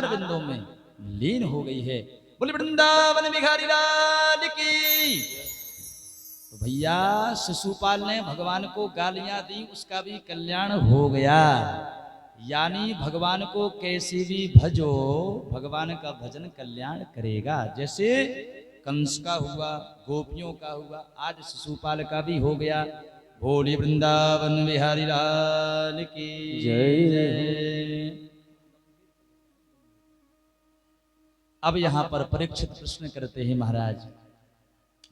चरणार बिंदों में लीन हो गई है। बोले वृंदावन बिहारी लाल की। तो भैया शिशुपाल ने भगवान को गालियां दी, उसका भी कल्याण हो गया। यानी भगवान को कैसे भी भजो, भगवान का भजन कल्याण करेगा। जैसे कंस का हुआ, गोपियों का हुआ, आज शिशुपाल का भी हो गया। भोली वृंदावन बिहारी लाल की जय। अब यहां पर परीक्षित प्रश्न करते हैं महाराज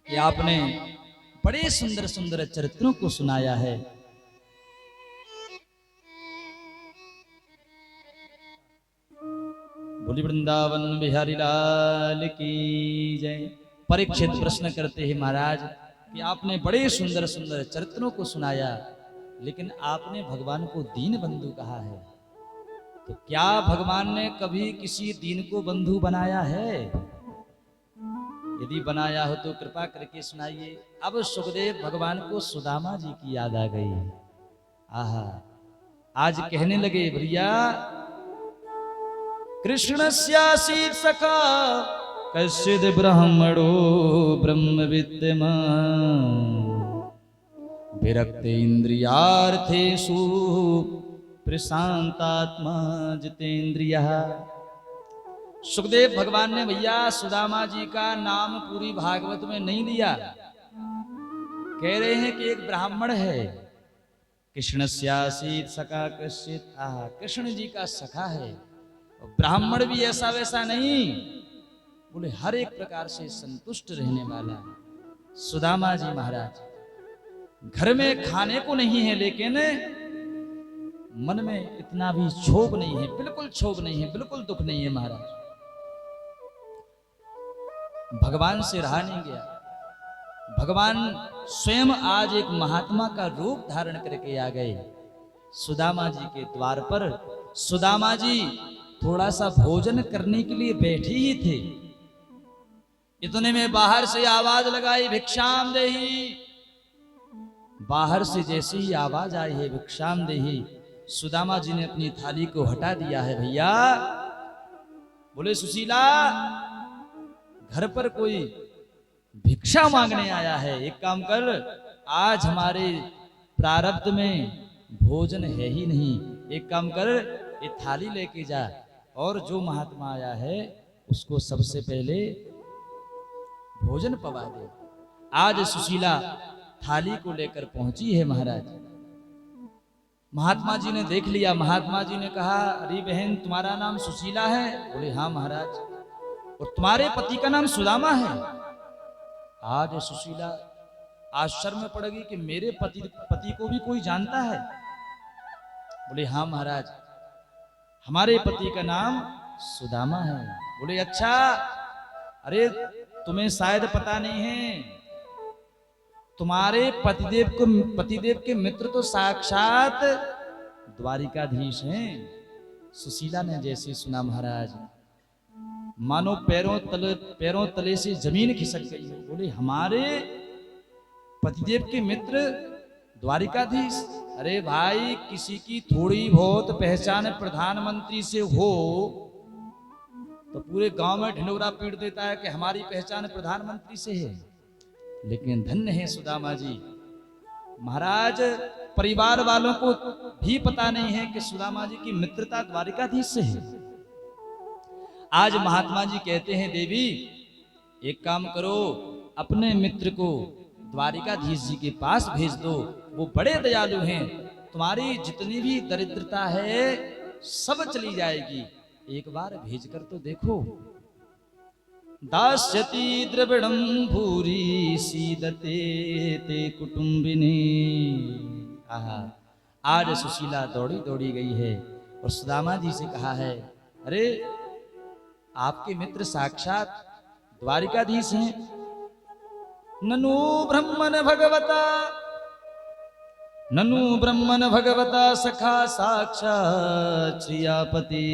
कि आपने बड़े सुंदर सुंदर चरित्रों को सुनाया है, बोली वृंदावन बिहारी लाल की जय। परीक्षित प्रश्न करते हैं महाराज कि आपने बड़े सुंदर सुंदर चरित्रों को सुनाया, लेकिन आपने भगवान को दीन बंधु कहा है, तो क्या भगवान ने कभी किसी दीन को बंधु बनाया है? यदि बनाया हो तो कृपा करके सुनाइए। अब सुखदेव भगवान को सुदामा जी की याद आ गई। आहा, आज कहने लगे भैया कृष्णस्यासीत् सखा कश्चिद् ब्राह्मणो ब्रह्म विद्यमान विरक्त इंद्रियार्थेषु प्रशांतात्मा जितेंद्रियः। सुखदेव भगवान ने भैया सुदामा जी का नाम पूरी भागवत में नहीं लिया। कह रहे हैं कि एक ब्राह्मण है, कृष्णस्यासीत् सखा कश्चित्, कृष्ण जी का सखा है। ब्राह्मण भी ऐसा वैसा नहीं, बोले हर एक प्रकार से संतुष्ट रहने वाला सुदामा जी महाराज। घर में खाने को नहीं है, लेकिन मन में इतना भी क्षोभ नहीं है, बिल्कुल क्षोभ नहीं है, बिल्कुल दुख नहीं है महाराज। भगवान से रहा नहीं गया। भगवान स्वयं आज एक महात्मा का रूप धारण करके आ गए सुदामा जी के द्वार पर। सुदामा जी थोड़ा सा भोजन करने के लिए बैठे ही थे, इतने में बाहर से आवाज लगाई भिक्षाम देही। बाहर से जैसे ही आवाज आई है भिक्षाम देही, सुदामा जी ने अपनी थाली को हटा दिया है। भैया बोले सुशीला, घर पर कोई भिक्षा मांगने आया है, एक काम कर, आज हमारे प्रारब्ध में भोजन है ही नहीं, एक काम कर, ये थाली लेके जा और जो महात्मा आया है उसको सबसे पहले भोजन पवा दे। आज सुशीला थाली को लेकर पहुंची है महाराज। महात्मा जी ने देख लिया। महात्मा जी ने कहा, अरे बहन तुम्हारा नाम सुशीला है? बोले हाँ महाराज। और तुम्हारे पति का नाम सुदामा है? आज सुशीला आश्चर्य में पड़ गई कि मेरे पति को भी कोई जानता है? बोले हाँ महाराज, हमारे पति का नाम सुदामा है। बोले अच्छा, अरे तुम्हें शायद पता नहीं है, तुम्हारे पतिदेव के मित्र तो साक्षात द्वारिकाधीश हैं। सुशीला ने जैसे सुना महाराज, मानो पैरों तले से जमीन खिसक गई। बोले हमारे पतिदेव के मित्र द्वारिकाधीश? अरे भाई, किसी की थोड़ी बहुत पहचान प्रधानमंत्री से हो तो पूरे गांव में ढिंढोरा पीट देता है कि हमारी पहचान प्रधानमंत्री से है। लेकिन धन्य है सुदामा जी महाराज, परिवार वालों को भी पता नहीं है कि सुदामा जी की मित्रता द्वारिकाधीश से है। आज महात्मा जी कहते हैं, देवी एक काम करो, अपने मित्र को द्वारिकाधीश जी के पास भेज दो, वो बड़े दयालु हैं, तुम्हारी जितनी भी दरिद्रता है सब चली जाएगी, एक बार भेजकर तो देखो। दास्यति द्रविड़ं भूरि सीदते ते कुटुंबिनी। आहा, आज सुशीला दौड़ी दौड़ी गई है और सुदामा जी से कहा है, अरे आपके मित्र साक्षात द्वारिकाधीश हैं। ननु ब्रह्मन भगवता सखा साक्षात् श्रियापति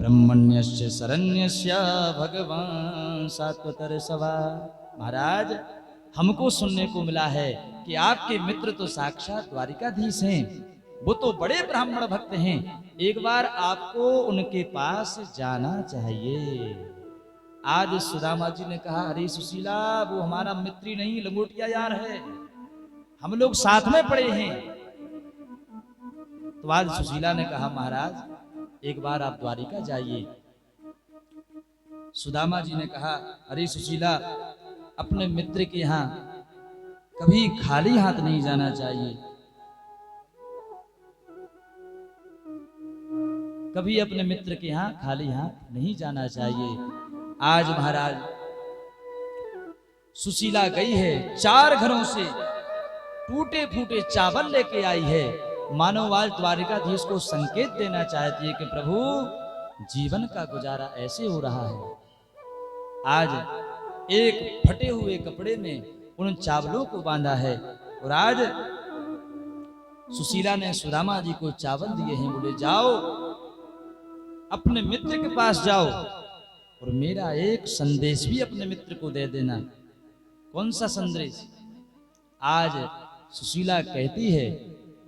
ब्रह्मण्यस्य शरण्यस्य भगवान सात्वतर सवा। महाराज, हमको सुनने को मिला है कि आपके मित्र तो साक्षात द्वारिकाधीश हैं, वो तो बड़े ब्राह्मण भक्त हैं, एक बार आपको उनके पास जाना चाहिए। आज सुदामा जी ने कहा, अरे सुशीला, वो हमारा मित्र नहीं, लंगोटिया यार है, हम लोग साथ में पड़े हैं। तो आज सुशीला ने कहा, महाराज एक बार आप द्वारिका जाइए। सुदामा जी ने कहा, अरे सुशीला, अपने मित्र के यहाँ कभी खाली हाथ नहीं जाना चाहिए, कभी अपने मित्र के यहाँ खाली हाथ नहीं जाना चाहिए। आज महाराज सुशीला गई है, 4 घरों से टूटे फूटे चावल लेके आई है, मानो आज द्वारिकाधीश को संकेत देना चाहती है कि प्रभु जीवन का गुजारा ऐसे हो रहा है। आज एक फटे हुए कपड़े में उन चावलों को बांधा है और आज सुशीला ने सुदामा जी को चावल दिए हैं, बोले जाओ अपने मित्र के पास जाओ और मेरा एक संदेश भी अपने मित्र को दे देना। कौन सा संदेश? आज सुशीला कहती है,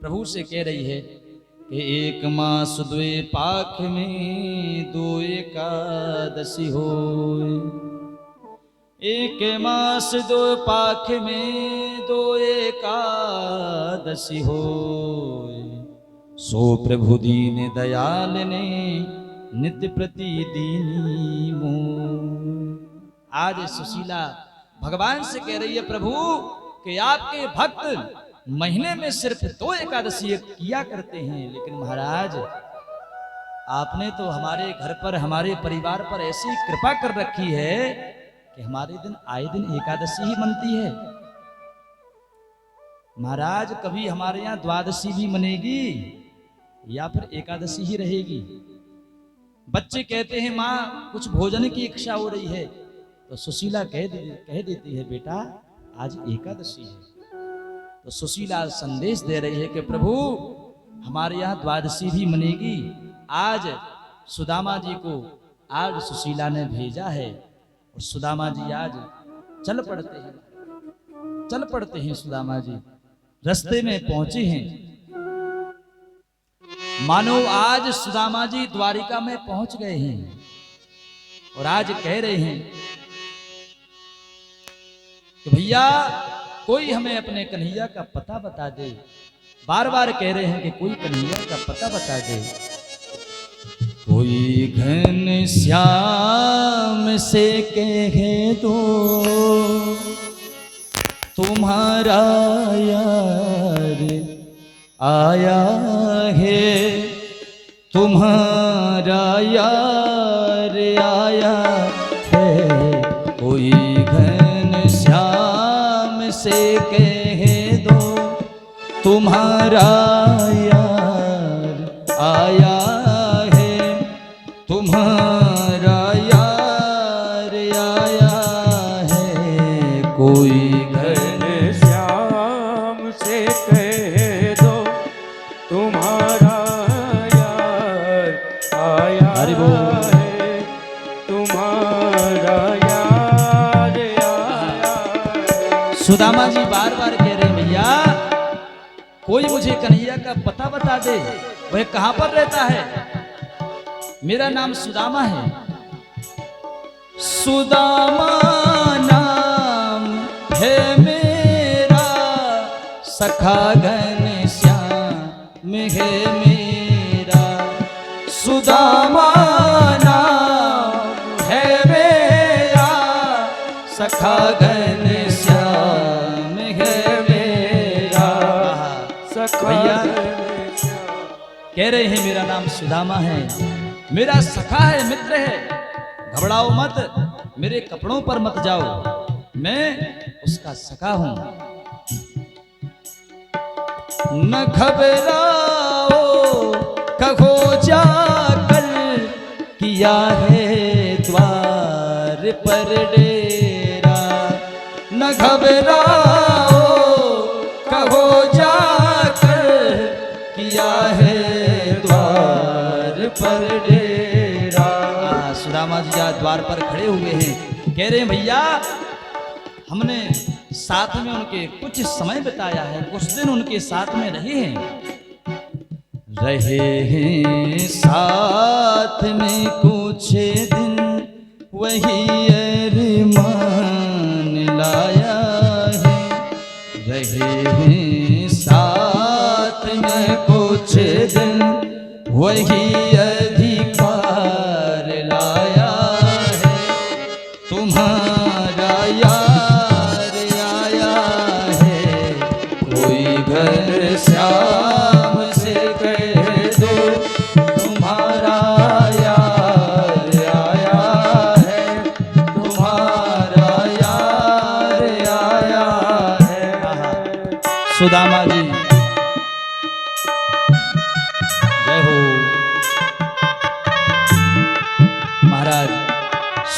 प्रभु से कह रही है कि 1 मास 2 पाख में 2 एकादशी होए, 1 मास 2 पाख में 2 एकादशी होए, सो प्रभु दीन दयाल ने नित्य प्रतिदिनी मोह। आज सुशीला भगवान से कह रही है, प्रभु कि आपके भक्त महीने में सिर्फ 2 एकादशी किया करते हैं, लेकिन महाराज आपने तो हमारे घर पर, हमारे परिवार पर ऐसी कृपा कर रखी है कि हमारे दिन आए दिन एकादशी ही मनती है। महाराज कभी हमारे यहाँ द्वादशी भी मनेगी या फिर एकादशी ही रहेगी। बच्चे कहते हैं माँ कुछ भोजन की इच्छा हो रही है, तो सुशीला कह देती है बेटा आज एकादशी है। तो सुशीला संदेश दे रही है कि प्रभु हमारे यहाँ द्वादशी भी मनेगी। आज सुदामा जी को आज सुशीला ने भेजा है और सुदामा जी आज चल पड़ते हैं। सुदामा जी रास्ते में पहुंचे हैं, मानो आज सुदामा जी द्वारिका में पहुंच गए हैं और आज कह रहे हैं कि भैया कोई हमें अपने कन्हैया का पता बता दे। बार बार कह रहे हैं कि कोई कन्हैया का पता बता दे। कोई घन श्याम से कहे दो तुम्हारा यार आया है, तुम्हारा यार आया है। कोई घन श्याम से कह दो तुम्हारा यार आया है, तुम्हारा यार आया है। कोई घन श्याम से कह दो तुम्हारा यार आया है, तुम्हारा यार आया है। सुदामा जी बार बार कह रहे हैं भैया कोई मुझे कन्हैया का पता बता दे, वह कहां पर रहता है। मेरा नाम सुदामा है, सुदामा नाम है मेरा, सखा घन श्याम है मेरा। सुदामा नाम है मेरा, सखा घन श्याम है मेरा। भैया कह रहे हैं मेरा नाम सुदामा है, मेरा सखा है, मित्र है। घबराओ मत, मेरे कपड़ों पर मत जाओ, मैं उसका सखा हूं। न घबराओ कहो जाकर किया है द्वार पर डेरा। न घबराओ कहो जाकर किया है द्वार पर डेरा। सुदामा जी द्वार पर खड़े हुए हैं, कह रहे हैं भैया हमने साथ में उनके कुछ समय बिताया है, कुछ दिन उनके साथ में रहे हैं, रहे हैं साथ में कुछ दिन, वही अरमान लाया है। रहे हैं साथ में कुछ दिन, वही अधिकार लाया है। तुम्हारा यार आया है, कोई घर श्याम से कह दो, तुम्हारा यार आया है, तुम्हारा यार आया है। सुदामा जी जय हो। महाराज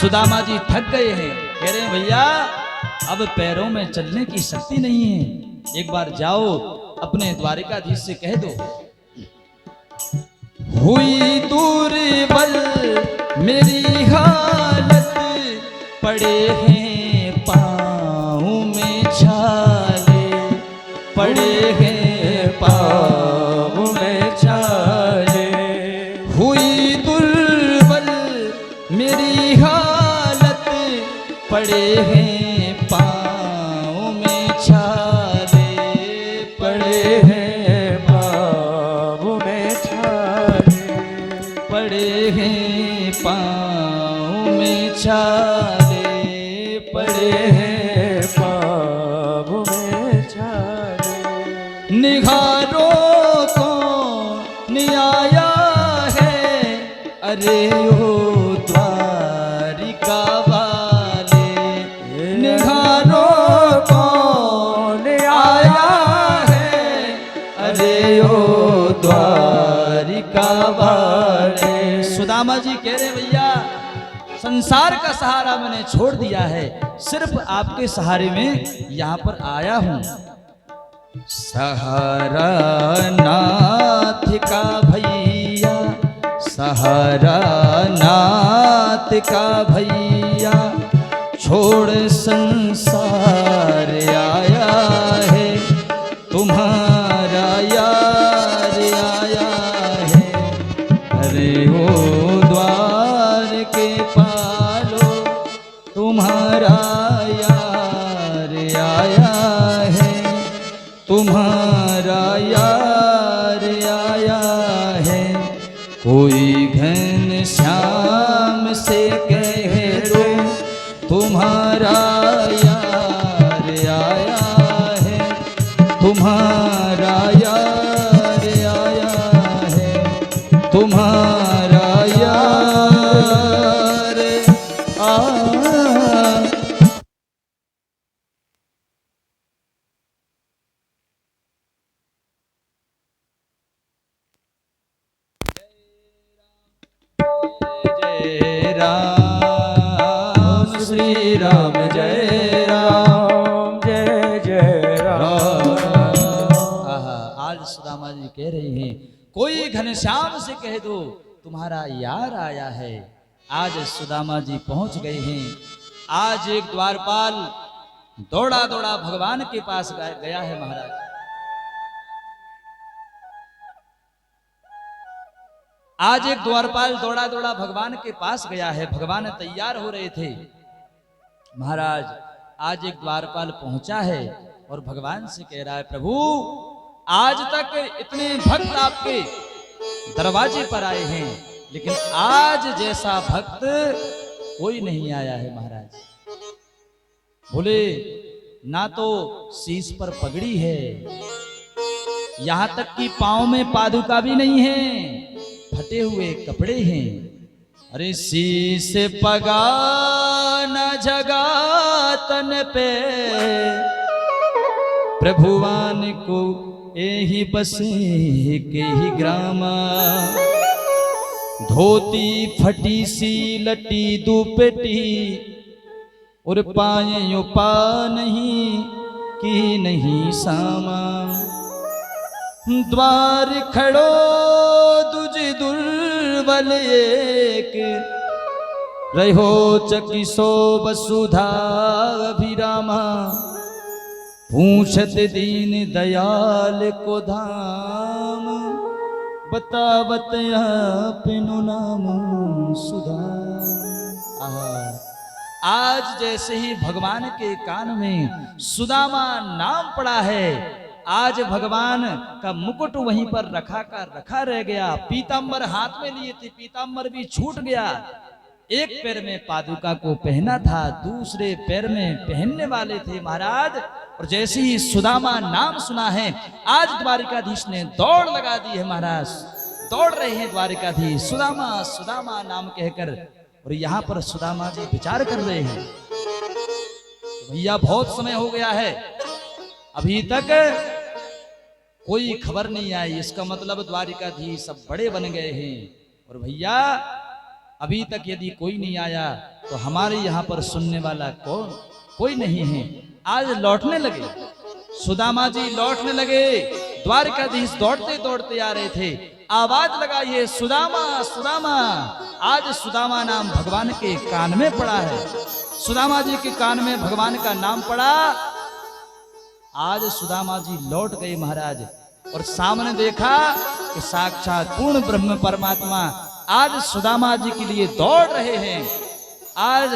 सुदामा जी थक गए हैं, कह रहे हैं भैया अब पैरों में चलने की शक्ति नहीं है, एक बार जाओ अपने द्वारिकाधीश से कह दो। हुई दुर्बल मेरी हालत, पड़े हैं पाँव में छाले, पड़े हैं पाँव में छाले। हुई दुर्बल मेरी हालत, पड़े हैं पाँव में छाले, पड़े हैं पाँव में छाले, पड़े हैं पाँव में छाले, पड़े हैं पाँव में छाले। निगारों को आया है, अरे ओ द्वारिका वाले। निगारों को आया है, अरे ओ द्वारिका वाले। सुदामा जी कह रहे भैया संसार का सहारा मैंने छोड़ दिया है, सिर्फ आपके सहारे में यहाँ पर आया हूँ। सहारा नाथ का भैया, सहारा नाथ का भैया, छोड़ संसार आया है, तुम्हारा यार आया है। अरे ओ द्वार के पालो, तुम्हारा यार आया है, तुम्हारा यार आया है। कोई घन श्याम से कह दो, तुम्हारा यार आया है, तुम्हारा यार आया है, तुम्हारा यार आया। जय राम श्री राम, जय राम, जय जय राम। आज सुदामा जी कह रही हैं कोई घनश्याम से कह दो तुम्हारा यार आया है। आज सुदामा जी पहुंच गए हैं। आज एक द्वारपाल दौड़ा दौड़ा भगवान के पास गया है। महाराज आज एक द्वारपाल दौड़ा दौड़ा भगवान के पास गया है। भगवान तैयार हो रहे थे। महाराज आज एक द्वारपाल पहुंचा है और भगवान से कह रहा है, प्रभु आज तक इतने भक्त आपके दरवाजे पर आए हैं, लेकिन आज जैसा भक्त कोई नहीं आया है। महाराज बोले, ना तो शीश पर पगड़ी है, यहां तक कि पांव में पादुका भी नहीं है, फटे हुए कपड़े हैं। अरे शीश पगा न जगा तन पे, प्रभुवान को यही बसे के ही ग्रामा। धोती फटी सी लटी दुपटी, और पाए पा नहीं की नहीं सामा। द्वार खड़ो तुझ दुर्बल एक, रहो चकिसो वसुधा अभिरामा। पूछत दीन दयाल को धाम, बतावत आपनु नाम सुधा। आज जैसे ही भगवान के कान में सुदामा नाम पड़ा है, आज भगवान का मुकुट वहीं पर रखा का रखा रह गया। पीतांबर हाथ में लिए थे, पीतांबर भी छूट गया। एक पैर में पादुका को पहना था, दूसरे पैर में पहनने वाले थे महाराज। और जैसे ही सुदामा नाम सुना है, आज द्वारिकाधीश ने दौड़ लगा दी है महाराज। दौड़ रहे हैं द्वारिकाधीश, सुदामा सुदामा नाम कहकर। और यहाँ पर सुदामा जी विचार कर रहे हैं, भैया बहुत समय हो गया है, अभी तक कोई खबर नहीं आई। इसका मतलब द्वारिकाधीश सब बड़े बन गए हैं। और भैया अभी तक यदि कोई नहीं आया तो हमारे यहाँ पर सुनने वाला कौन? कोई नहीं है। आज लौटने लगे, सुदामा जी लौटने लगे। द्वारिकाधीश दौड़ते दौड़ते आ रहे थे, आवाज लगाइए सुदामा सुदामा। आज सुदामा नाम भगवान के कान में पड़ा है, सुदामा जी के कान में भगवान का नाम पड़ा। आज सुदामा जी लौट गए महाराज, और सामने देखा कि साक्षात पूर्ण ब्रह्म परमात्मा आज सुदामा जी के लिए दौड़ रहे हैं। आज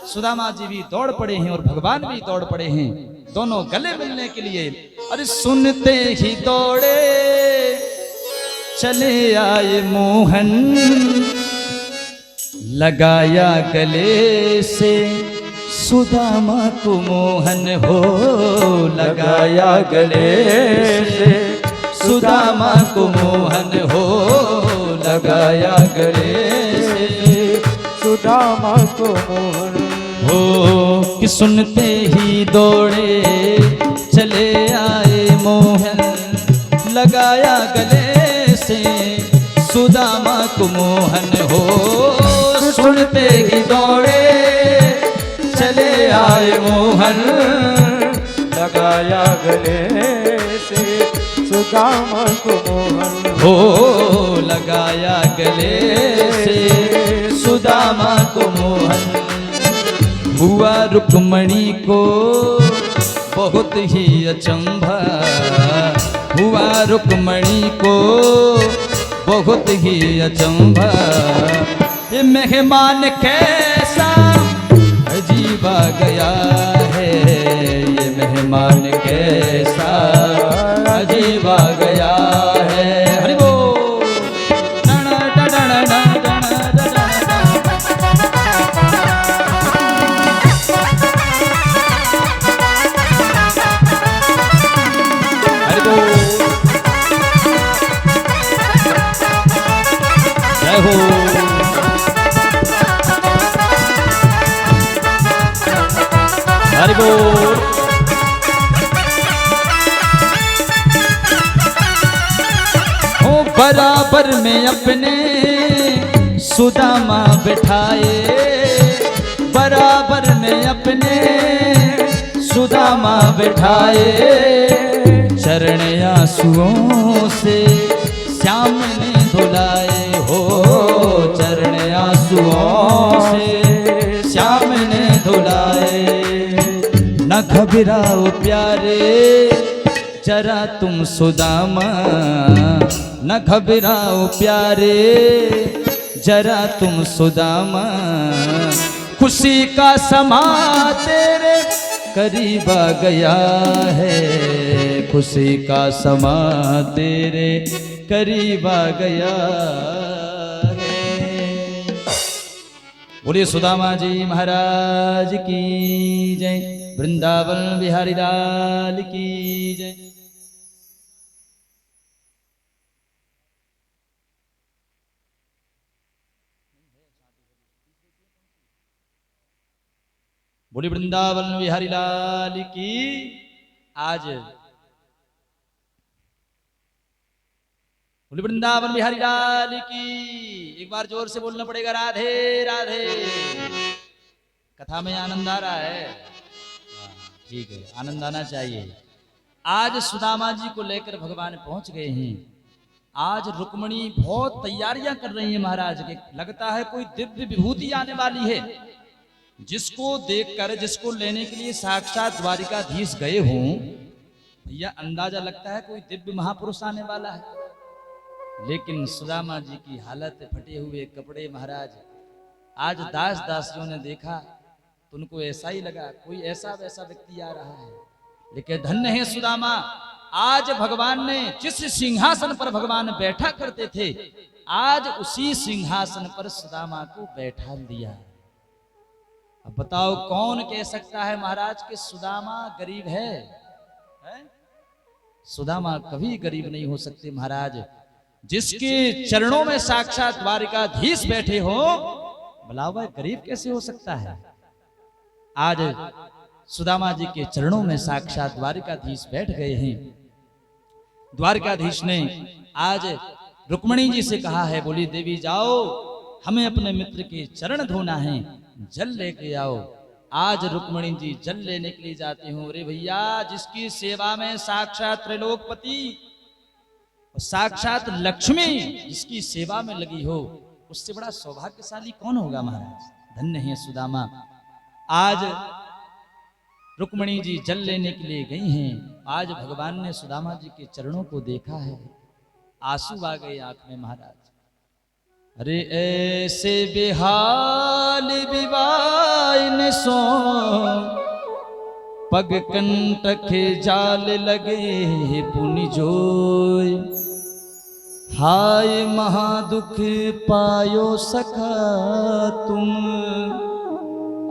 सुदामा जी भी दौड़ पड़े हैं और भगवान भी दौड़ पड़े हैं, दोनों गले मिलने के लिए। अरे सुनते ही दौड़े चले आए मोहन, लगाया गले से सुदामा को मोहन हो। लगाया गले से सुदामा को मोहन हो। लगाया गले से सुदामा को मोहन हो। कि सुनते ही दौड़े चले आए मोहन, लगाया गले से सुदामा को मोहन हो। सुनते ही दौड़े चले आए मोहन, लगाया गले से सुदामा को मोहन हो। लगाया गले से सुदामा को मोहन। हुआ रुक्मणी को बहुत ही अचंभा, हुआ रुक्मणी को बहुत ही अचंभा। ये मेहमान कैसा अजीब आ गया है, ये मेहमान कैसा अजीब आ गया है। हरि बोल। हरि बोल। जय हो। हरि बोल। हो बराबर में अपने सुदामा बिठाए, बराबर में अपने सुदामा बिठाए। चरण आंसुओं से श्याम ने धुलाए हो, चरण आंसुओं से श्याम ने धुलाए। न घबराओ प्यारे जरा तुम सुदामा, न घबराओ प्यारे जरा तुम सुदामा। खुशी का समा तेरे करीब आ गया है, खुशी का समा तेरे करीब आ गया है। बोलिए सुदामा जी महाराज की जय, वृंदावन बिहारी लाल की जय। बोलिए वृंदावन बिहारी लाल की। आज बोलिए वृंदावन बिहारी लाल की। एक बार जोर से बोलना पड़ेगा, राधे राधे। कथा में आनंद आ रहा है? ठीक है, आनंद आना चाहिए। आज सुदामा जी को लेकर भगवान पहुंच गए हैं। आज रुक्मणी बहुत तैयारियां कर रही है महाराज के। लगता है कोई दिव्य विभूति आने वाली है, जिसको देखकर, जिसको लेने के लिए साक्षात द्वारिकाधीश गए हों। भैया अंदाजा लगता है कोई दिव्य महापुरुष आने वाला है। लेकिन सुदामा जी की हालत, फटे हुए कपड़े महाराज। आज दास दासियों ने देखा तो उनको ऐसा ही लगा कोई ऐसा वैसा व्यक्ति आ रहा है, लेकिन धन्य है सुदामा, आज भगवान ने जिस सिंहासन पर भगवान बैठा करते थे, आज उसी सिंहासन पर सुदामा को बैठा दिया। अब बताओ कौन कह सकता है महाराज कि सुदामा गरीब है? सुदामा कभी गरीब नहीं हो सकते महाराज। जिसके चरणों में साक्षात द्वारिकाधीश बैठे हो, भला वह गरीब कैसे हो सकता है? आज सुदामा जी के चरणों में साक्षात द्वारिकाधीश बैठ गए हैं। द्वारिकाधीश ने आज रुक्मणी जी से कहा है, बोली देवी जाओ, हमें अपने मित्र के चरण धोना है, जल लेके आओ। आज रुक्मणी जी जल लेने के लिए जाती हूं। अरे भैया, जिसकी सेवा में साक्षात त्रिलोकपति और साक्षात लक्ष्मी जिसकी सेवा में लगी हो, उससे बड़ा सौभाग्यशाली कौन होगा महाराज? धन्य है सुदामा। आज रुक्मणी जी जल लेने के लिए गई हैं। आज भगवान ने सुदामा जी के चरणों को देखा है, आंसू आ गए आंख में महाराज। अरे ऐसे बेहाल विवाइन सो, पग कंटक जाल लगे पुनि जोय। हाय महादुख पायो सखा तुम,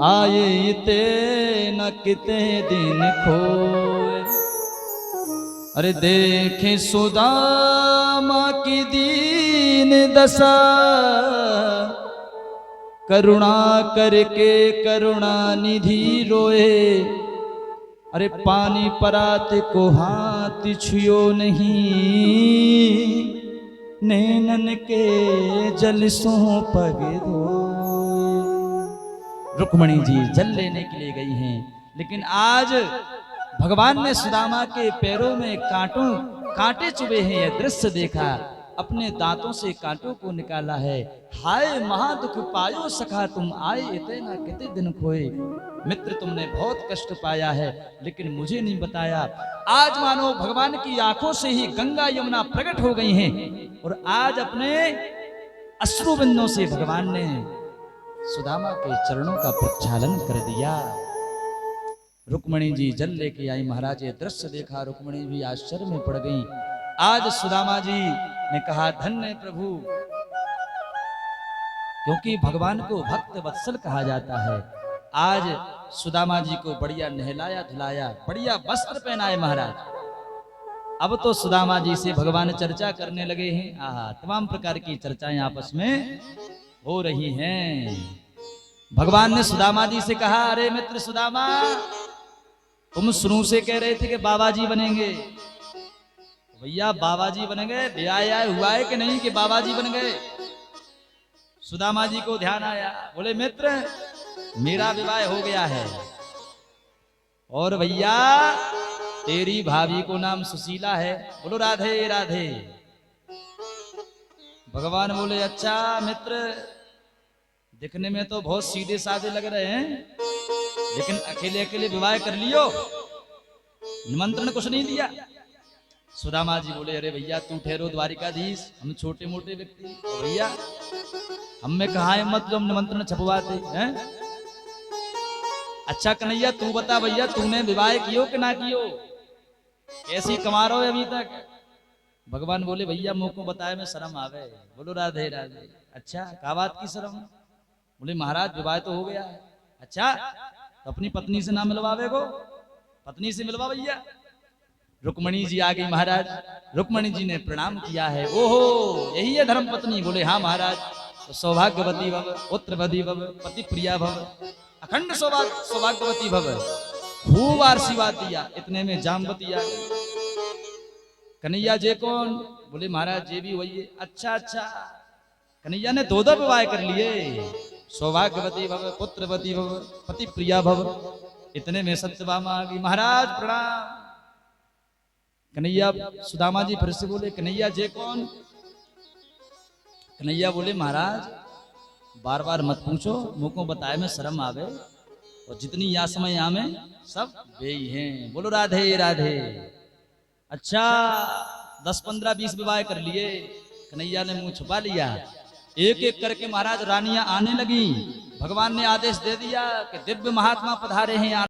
आए ते न किते दिन खोए। अरे देखे सुदामा की दीन दशा, करुणा करके करुणा निधि रोए। अरे पानी परात को हाथ छुयो नहीं, नैनन के जल सो पग धोए। रुक्मणी जी जल लेने के लिए गई हैं, लेकिन आज भगवान ने सुदामा के पैरों में कांटे चुभे हैं। यह दृश्य देखा, अपने दांतों से कांटों को निकाला है। हाय महादुख पायो सखा तुम, आए इतना कितने दिन खोए। मित्र तुमने बहुत कष्ट पाया है, लेकिन मुझे नहीं बताया। आज मानो भगवान की आंखों से ही गंगा यमुना प्रकट हो गई हैं, और आज अपने अश्रु बिंदों से भगवान ने सुदामा के चरणों का प्रक्षालन कर दिया। रुक्मणी जी जल लेके आई महाराज। ये दृश्य देखा रुक्मणी भी आश्चर्य में पड़ गई। आज सुदामा जी ने कहा धन्य प्रभु, क्योंकि भगवान को भक्त वत्सल कहा जाता है। आज सुदामा जी को बढ़िया नहलाया धुलाया, बढ़िया वस्त्र पहनाए महाराज। अब तो सुदामा जी से भगवान चर्चा करने लगे हैं। आहा, तमाम प्रकार की चर्चाएं आपस में हो रही हैं। भगवान ने सुदामा जी से कहा, अरे मित्र सुदामा, तुम शुरू से कह रहे थे कि बाबा जी बनेंगे। भैया बाबा जी बन गए, ब्याह हुआ है कि नहीं कि बाबा जी बन गए? सुदामा जी को ध्यान आया, बोले मित्र मेरा विवाह हो गया है, और भैया तेरी भाभी को नाम सुशीला है। बोलो राधे राधे। भगवान बोले अच्छा मित्र, दिखने में तो बहुत सीधे साधे लग रहे हैं, लेकिन अकेले अकेले विवाह कर लियो, निमंत्रण कुछ नहीं दिया। सुदामा जी बोले अरे भैया तू ठहरो द्वारिकाधीश, हम छोटे मोटे व्यक्ति, भैया हम में कहा है मत जो हम निमंत्रण छपवाते हैं। अच्छा कन्हैया तू बता भैया, तूने विवाह कियो कि ना कियो, कैसी कमा रहो अभी तक? भगवान बोले भैया मुंह को बताए में शर्म आवे। बोलो राधे राधे। अच्छा क्या बात की शर्म? बोले महाराज विवाह तो हो गया है। अच्छा तो अपनी पत्नी से ना मिलवावे को, पत्नी से मिलवा भैया। रुक्मणी जी आ गई महाराज। रुक्मणी जी ने प्रणाम किया है। ओहो यही है धर्म पत्नी? बोले हाँ महाराज। तो सौभाग्यवती भव, पुत्रवती भव, पति प्रिया भव, अखंड सौभाग्यवती भव। खूब आशीर्वाद दिया। इतने में जामवती आ गई। कन्हैया जे कौन? बोले महाराज जे भी वही है। अच्छा अच्छा, कन्हैया ने दो विवाह कर लिए। सौभाग्यवती भव, पुत्रवती भव, पति प्रिया भव। इतने में सत्यभामा आ गई। महाराज प्रणाम। कन्हैया सुदामा जी फिर से बोले कन्हैया जे कौन? कन्हैया बोले महाराज बार बार मत पूछो, मुंह को बताए में शर्म आवे, और जितनी या समय आमे सब वे ही हैं। बोलो राधे राधे। अच्छा 10, 15, 20 विवाह कर लिए। कन्हैया ने मुंह छुपा लिया। एक एक करके महाराज रानियां आने लगी। भगवान ने आदेश दे दिया कि दिव्य महात्मा पधारे हैं।